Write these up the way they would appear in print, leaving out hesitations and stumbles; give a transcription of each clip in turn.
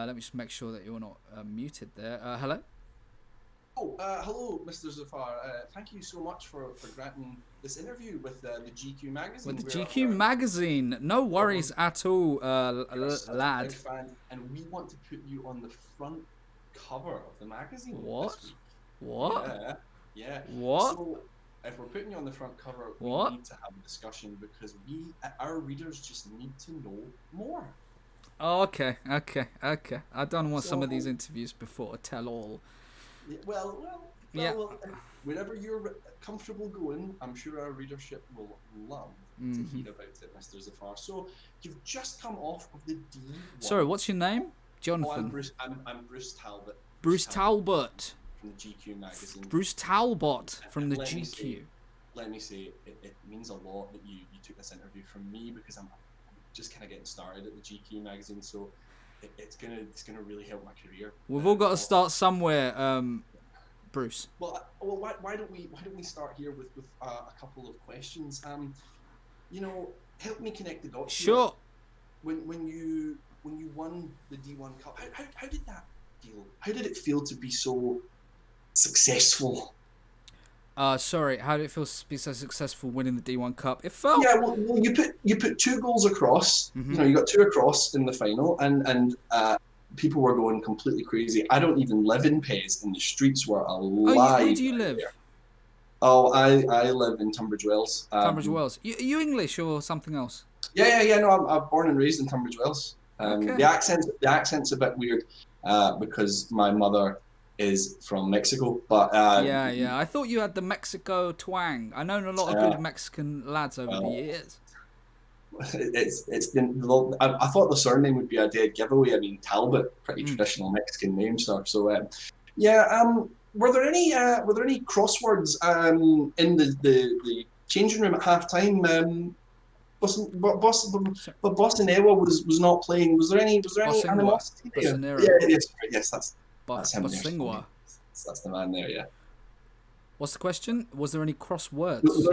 Let me just make sure that you're not muted there. Hello? Hello, Mr. Zafar. Thank you so much for granting this interview with the GQ magazine. With the GQ magazine. No worries at all, lad. Big fan, and we want to put you on the front cover of the magazine What? this week. What? Yeah. What? So, if we're putting you on the front cover, What? we need to have a discussion because our readers just need to know more. Oh, okay. I've done some of these interviews before. Tell all. Well, wherever you're comfortable going, I'm sure our readership will love to hear about it, Mr. Zafar. So, you've just come off of the D1. Sorry, what's your name? Jonathan. I'm Bruce Talbot. Bruce Talbot. From the GQ magazine. Bruce Talbot from the GQ. Let me say, it means a lot that you took this interview from me because I'm just kind of getting started at the GQ magazine, so it's gonna really help my career. We've all got to start somewhere, Bruce. Well, why don't we start here with a couple of questions? Help me connect the dots. Sure. Here. When you won the D1 Cup, how did that feel? How did it feel to be so successful? Sorry, how did it feel to be so successful winning the D1 Cup? It felt... Yeah, well, you put 2 goals across. Mm-hmm. You got 2 across in the final, and people were going completely crazy. I don't even live in Pez, and the streets were alive. Where do you live? There. Oh, I live in Tunbridge Wells. Tunbridge Wells. You English or something else? Yeah. No, I'm born and raised in Tunbridge Wells. Okay. The accent's a bit weird because my mother is from Mexico, but yeah. I thought you had the Mexico twang. I know a lot of good Mexican lads over the years. It's been. I thought the surname would be a dead giveaway. I mean, Talbot, pretty traditional Mexican name, sir. So, were there any crosswords in the changing room at halftime? But Bossanewa was not playing. Was there any animosity there? Yes, that's him. That's the man there. Yeah. What's the question? Was there any crosswords? Was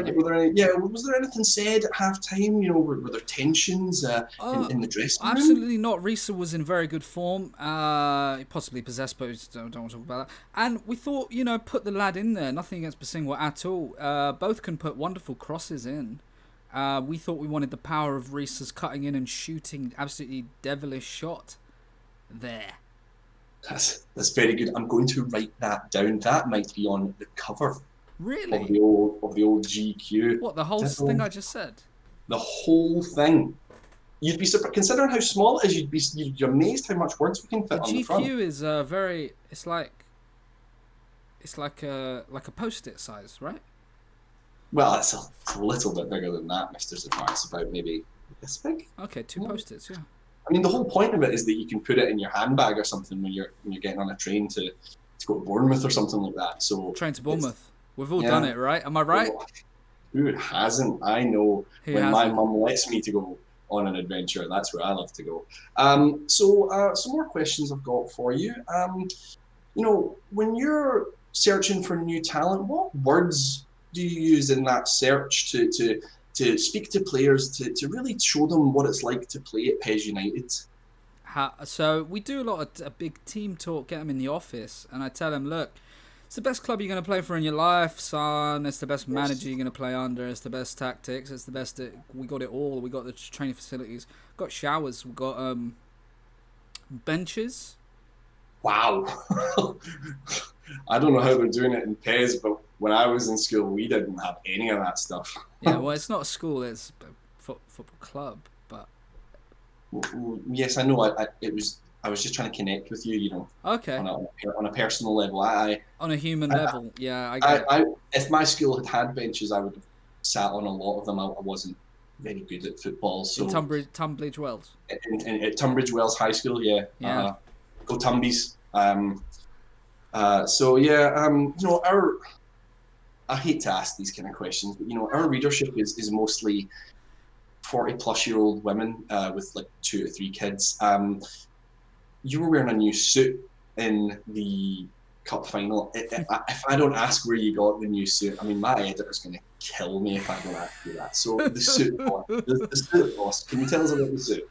there anything said at halftime? Were there tensions in the dressing room? Absolutely not. Risa was in very good form. Possibly possessed, but don't want to talk about that. And we thought, put the lad in there. Nothing against Basingwa at all. Both can put wonderful crosses in. We thought we wanted the power of Risa's cutting in and shooting absolutely devilish shot there. That's very good. I'm going to write that down. That might be on the cover. Really? Of the old GQ. What, the whole thing I just said? The whole thing. You'd be surprised, considering how small it is. You'd be amazed how much words we can fit on the front. The GQ is very. It's like a post-it size, right? Well, it's a little bit bigger than that, Mr. Zafar. It's about maybe this big. Okay, 2 post-its, yeah. I mean, the whole point of it is that you can put it in your handbag or something when you're getting on a train to go to Bournemouth or something like that. So train to Bournemouth. We've all done it, right? Am I right? Who hasn't? I know. My mum lets me to go on an adventure, that's where I love to go. So some more questions I've got for you. When you're searching for new talent, what words do you use in that search to speak to players, to really show them what it's like to play at Pez United? So we do a lot of a big team talk, get them in the office, and I tell them, look, it's the best club you're going to play for in your life, son. It's the best manager you're going to play under. It's the best tactics. It's the best. We got it all. We got the training facilities. Got showers. We got benches. Wow. I don't know how they're doing it in Pez, but when I was in school, we didn't have any of that stuff. Yeah, well, it's not a school; it's a football club. But yes, I know. I was just trying to connect with you, Okay. On a personal level, on a human level, yeah. I get it. If my school had benches, I would have sat on a lot of them. I wasn't very good at football, so in Tunbridge Wells. At Tunbridge Wells High School, yeah. Go Tumbies. I hate to ask these kind of questions, but our readership is mostly 40-plus-year-old women with like 2 or 3 kids. You were wearing a new suit in the cup final. If I don't ask where you got the new suit, I mean, my editor's going to kill me if I don't ask you that. So the suit, boss. Can you tell us about the suit?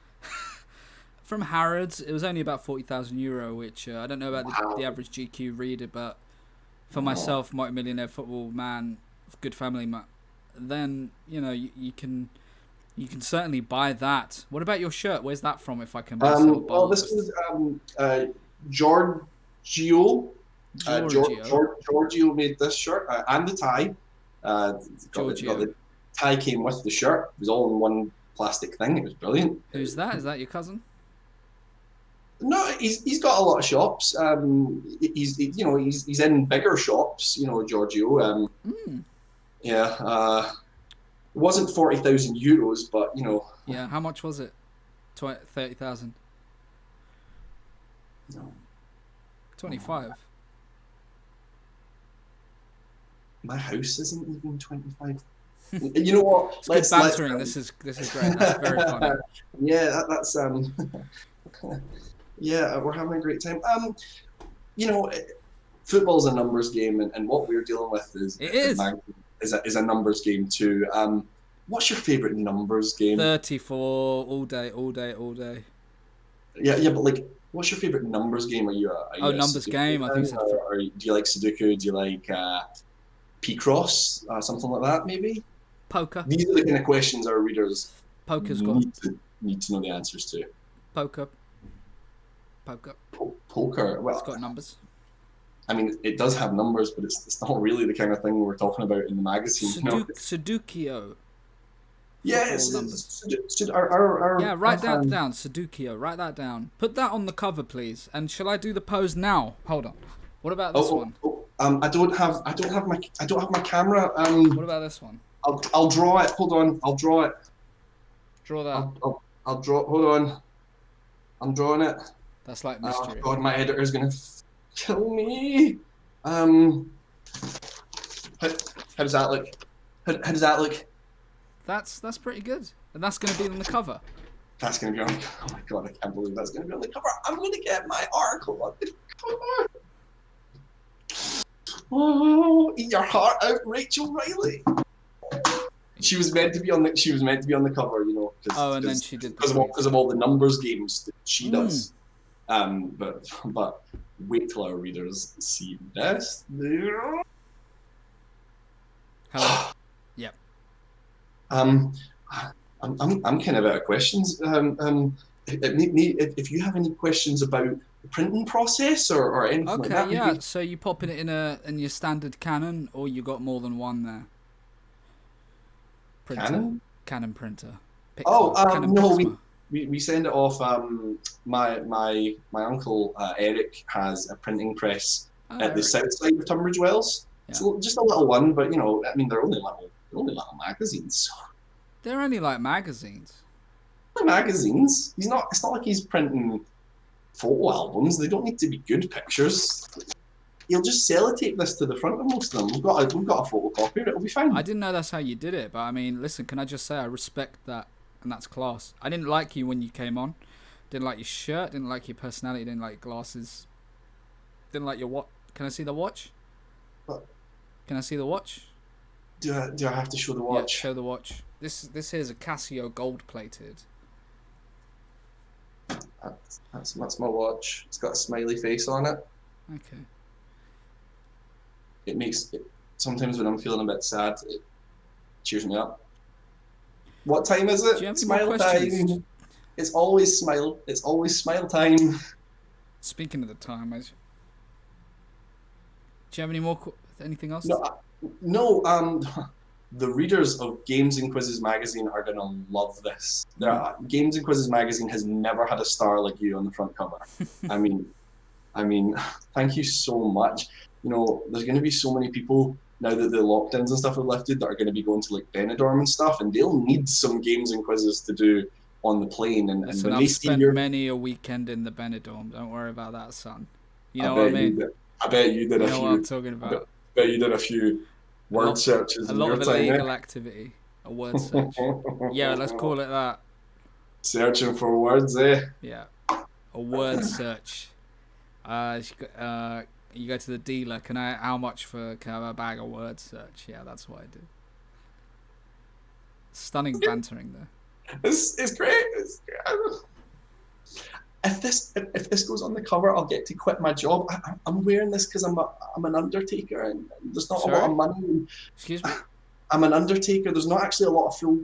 from Harrods. It was only about €40,000, which I don't know about Wow. the average GQ reader, but for Oh. myself, multi-millionaire football man, good family man, then you can certainly buy that. What about your shirt? Where's that from? If I can be so Well, bold this as was Giorgio. Giorgio. Giorgio made this shirt and the tie. Uh, got Giorgio. the tie came with the shirt. It was all in one plastic thing. It was brilliant. Who's that? Is that your cousin? No, he's got a lot of shops. He's in bigger shops. Giorgio. Mm. Yeah. It wasn't €40,000, but Yeah. How much was it? 30,000. no, 25. my house isn't even 25. You know what? It's good bantering. This is great. That's very funny. Yeah, that's yeah, we're having a great time. You know, football's a numbers game, and what we're dealing with It is is a numbers game too. What's your favorite numbers game? 34 all day, all day, all day. Yeah, but like, what's your favorite numbers game? Are Oh, you a numbers Sudoku game. I think fan, you said do you like Sudoku? Do you like P-Cross, something like that? Maybe. poker. These are the kind of questions our readers Poker's got need to know the answers to. poker. Poker. Poker. It's Well, got numbers. I mean, it does have numbers, but it's not really the kind of thing we're talking about in the magazine. Sudukio. Yeah, Football numbers. our Yeah, write that fan. down. Sudukio. Write that down. Put that on the cover, please. And shall I do the pose now? Hold on. What about this one? I don't have my camera. What about this one? I'll draw it. Hold on, I'll draw it. Draw that. I'll draw. Hold on, I'm drawing it. That's like Oh mystery. God, my editor's gonna kill me. How does that look? How does that look? That's pretty good. And that's going to be on the cover. That's gonna be on. Oh my God, I can't believe that's gonna be on the cover. I'm gonna get my article on the cover. Oh, eat your heart out, Rachel Riley. She was meant to be on the. She was meant to be on the cover, Oh, and then she did because of all the numbers games that she does. But wait till our readers see this. Hello. Yep. I'm kind of out of questions. If you have any questions about the printing process or anything like Okay, that, yeah. maybe. So you popping it in your standard Canon, or you got more than one there? Printer. Canon printer. Pixma. Canon No, Pixma. we send it off. My uncle Eric has a printing press Oh, at the Eric. south side of Tunbridge Wells. It's Yeah. just a little one, but I mean, they're only little magazines. They're only like magazines. They're magazines. It's not like he's printing photo albums. They don't need to be good pictures. He'll just sellotape this to the front of most of them. We've got a photocopier. It'll be fine. I didn't know that's how you did it, but I mean, listen, can I just say I respect that, and that's class. I didn't like you when you came on. Didn't like your shirt. Didn't like your personality. Didn't like glasses. Didn't like your watch. Can I see the watch? What? Can I see the watch? Do I have to show the Yeah, watch? show the watch. This here is a Casio gold plated. That's my watch. It's got a smiley face on it. Okay. It makes it, sometimes when I'm feeling a bit sad, it cheers me up. What time is it? Do you have any more Smile questions? time. It's always smile. It's always smile time. Speaking of the time, do you have any more? Anything else? No. The readers of Games and Quizzes magazine are gonna love this. Games and Quizzes magazine has never had a star like you on the front cover. I mean, thank you so much. There's going to be so many people now that the lockdowns and stuff are lifted that are going to be going to like Benidorm and stuff, and they'll need some games and quizzes to do on the plane. And Listen, when they I've see spent your, many a weekend in the Benidorm. Don't worry about that, son. You I know what I bet you mean? did. I bet you did You a know few. what I'm talking about. Bet you did a few word searches A in lot your of time. illegal activity. A word search. Yeah, let's call it that. Searching for words, eh? Yeah, a word search. You go to the dealer. Can I have a bag of word search? Yeah, that's what I do. Stunning bantering there. It's great. if this goes on the cover, I'll get to quit my job. I'm wearing this because I'm an undertaker, and there's not a lot Sorry? of money. Excuse me? I'm an undertaker. There's not actually a lot of full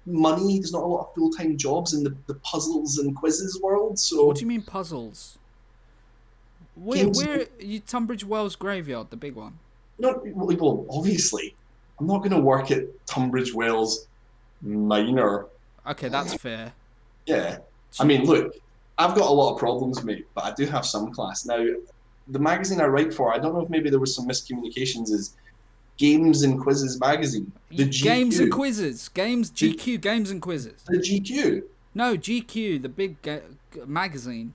money. There's not a lot of full time jobs in the puzzles and quizzes world. What So do you mean puzzles? games, Where you Tunbridge Wells graveyard, the big one. not well. Obviously, I'm not going to work at Tunbridge Wells Minor. Okay, that's fair. Yeah, I Gee, mean, look, I've got a lot of problems, mate, but I do have some class. Now, the magazine I write for, I don't know if maybe there was some miscommunications, is Games and Quizzes magazine, the games and GQ, quizzes. Games GQ games and quizzes. the GQ. No, GQ, the big magazine.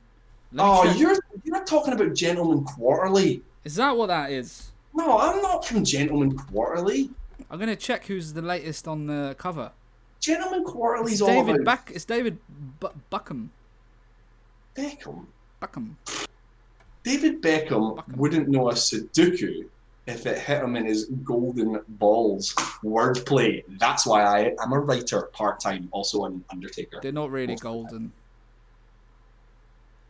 Let me Oh, check. you're talking about Gentleman Quarterly. Is that what that is? No, I'm not from Gentleman Quarterly. I'm gonna check who's the latest on the cover. Gentleman Quarterly's It's all David about It's David Buckham. Beckham. Buckham. David Beckham wouldn't know a Sudoku if it hit him in his golden balls. Wordplay. That's why I am a writer part time, also an Undertaker. They're not really golden.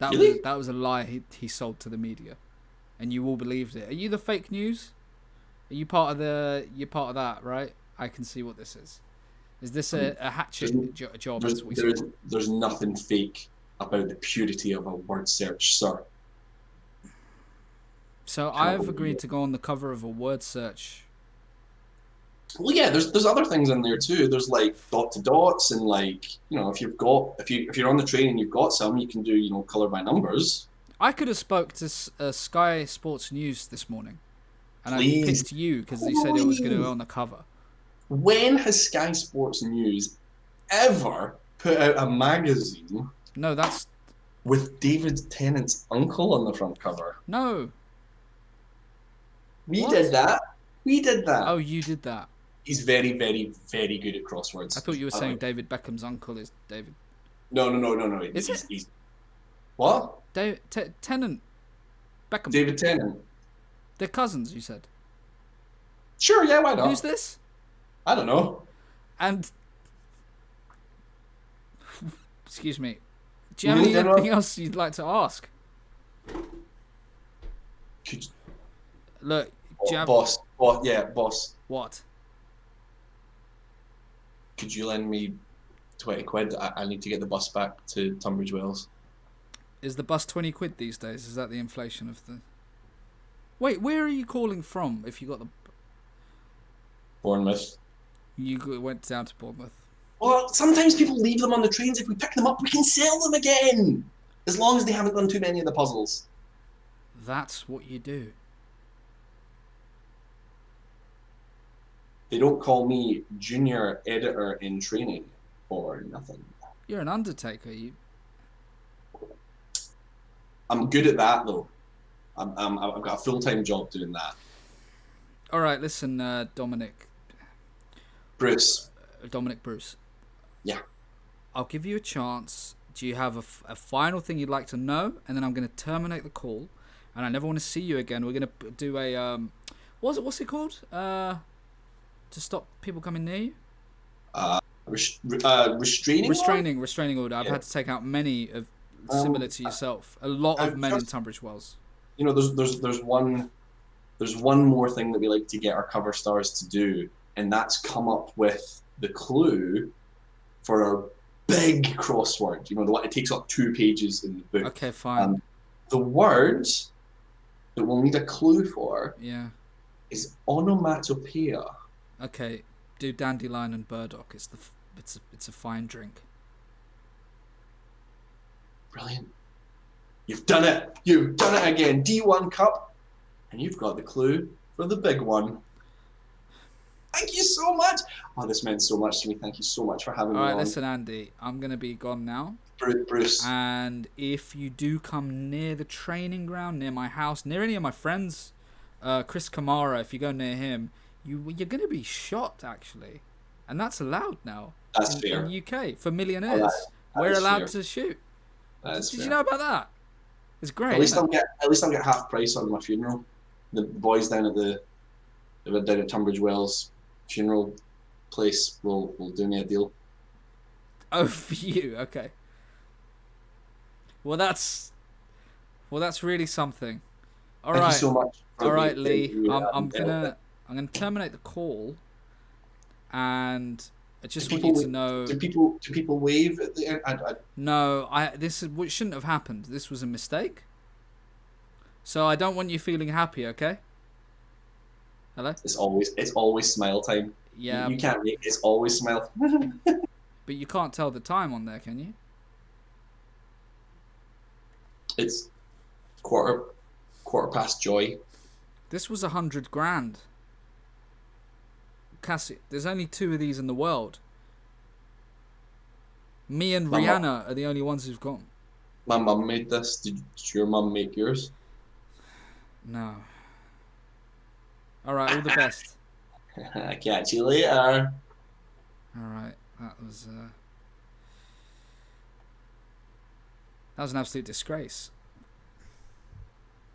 Really? That was a lie he sold to the media, and you all believed it. Are you the fake news? Are you part of the? You're part of that, right? I can see what this is. Is this a hatchet job? There's nothing fake about the purity of a word search, sir. So I've agreed to go on the cover of a word search. Well, yeah, there's other things in there too. There's like dot to dots, and like, you know, if you're on the train and you've got some, you can do, you know, color by numbers. I could have spoke to Sky Sports News this morning, and Please. I picked you because they said it was going to go on the cover. When has Sky Sports News ever put out a magazine No, that's with David Tennant's uncle on the front cover? no. We What? did that. We did that. Oh, you did that. He's very, very, very good at crosswords. I thought you were saying David Beckham's uncle is David. No. Is it? He's what? Tennant. Beckham. David Tennant. They're cousins, you said. Sure, yeah, why not? Who's this? I don't know. And excuse me. Do you have anything else you'd like to ask? Could, Look, do you have boss. Boss. what? Could you lend me 20 quid? I need to get the bus back to Tunbridge Wells. Is the bus 20 quid these days? Is that the inflation of the? Wait, where are you calling from? If you got the, Bournemouth. you went down to Bournemouth. Well, sometimes people leave them on the trains. If we pick them up, we can sell them again. As long as they haven't done too many of the puzzles. That's what you do. They don't call me junior editor in training or nothing. You're an undertaker. I'm good at that though. I've got a full-time job doing that. All right, listen, Dominic Bruce. Bruce. Yeah. I'll give you a chance. Do you have a final thing you'd like to know? And then I'm going to terminate the call, and I never want to see you again. We're going to do a what's it called? To stop people coming near you. Restraining order. I've Yeah. had to take out many of similar to yourself. A lot of men in Tunbridge Wells. You know, there's one more thing that we like to get our cover stars to do, and that's come up with the clue for our big crossword. You know, the one it takes up 2 pages in the book. Okay, fine. The word that we'll need a clue for Yeah. is onomatopoeia. Okay. Do dandelion and burdock. It's a fine drink. Brilliant. You've done it. You've done it again. D1 cup, and you've got the clue for the big one. Thank you so much. Oh, this meant so much to me. Thank you so much for having me on. All right, listen, Andy. I'm gonna be gone now. Bruce. And if you do come near the training ground, near my house, near any of my friends, Chris Kamara, if you go near him, you're gonna be shot actually, and that's allowed now. That's fair. In UK for millionaires, we're allowed to shoot. Did you know about that? It's great. At least I'll get half price on my funeral. The boys down at Tunbridge Wells funeral place will do me a deal. Oh, for you, okay. Well, that's really something. All Thank you right, so much all for right, the Lee. I'm gonna terminate the call, and I do just want you people to know. do people wave at the end? No, this is what shouldn't have happened. This was a mistake. So I don't want you feeling happy. Okay. Hello. It's always smile time. Yeah, You can't make it's always smile time. but you can't tell the time on there, can you? It's quarter past joy. This was 100 grand. Cassie, there's only two of these in the world. Me and My mum, Rihanna are the only ones who've gone. my mum made this. Did your mum make yours? No. All right, all the best. Catch you later. All right, that was an absolute disgrace.